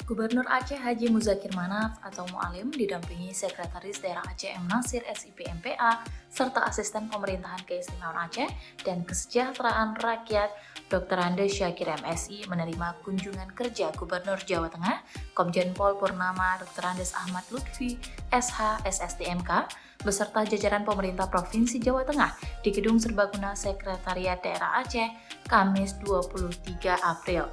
Gubernur Aceh Haji Muzakir Manaf atau Mualim didampingi Sekretaris Daerah Aceh M. Nasir SIP MPA serta Asisten Pemerintahan Keistimewaan Aceh dan Kesejahteraan Rakyat Dr. Andes Syakir MSI menerima kunjungan kerja Gubernur Jawa Tengah Komjen Pol Purnama Dr. Andes Ahmad Lutfi SH SSTMK beserta jajaran pemerintah Provinsi Jawa Tengah di Gedung Serbaguna Sekretariat Daerah Aceh Kamis 23 April.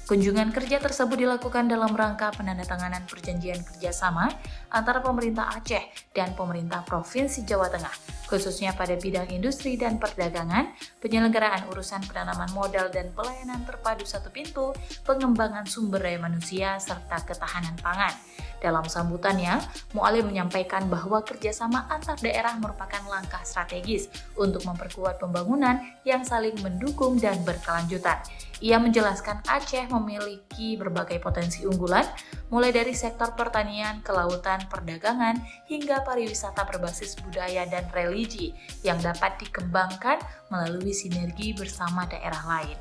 Kunjungan kerja tersebut dilakukan dalam rangka penandatanganan perjanjian kerjasama antara pemerintah Aceh dan pemerintah Provinsi Jawa Tengah, khususnya pada bidang industri dan perdagangan, penyelenggaraan urusan penanaman modal dan pelayanan terpadu satu pintu, pengembangan sumber daya manusia, serta ketahanan pangan. Dalam sambutannya, Mualim menyampaikan bahwa kerjasama antar daerah merupakan langkah strategis untuk memperkuat pembangunan yang saling mendukung dan berkelanjutan. Ia menjelaskan Aceh memiliki berbagai potensi unggulan, mulai dari sektor pertanian, kelautan, perdagangan, hingga pariwisata berbasis budaya dan religi yang dapat dikembangkan melalui sinergi bersama daerah lain.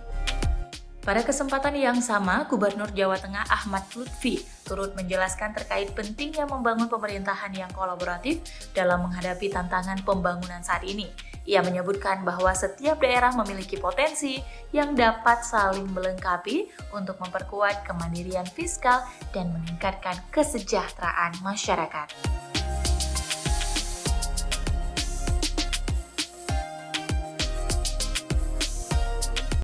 Pada kesempatan yang sama, Gubernur Jawa Tengah Ahmad Lutfi turut menjelaskan terkait pentingnya membangun pemerintahan yang kolaboratif dalam menghadapi tantangan pembangunan saat ini. Ia menyebutkan bahwa setiap daerah memiliki potensi yang dapat saling melengkapi untuk memperkuat kemandirian fiskal dan meningkatkan kesejahteraan masyarakat.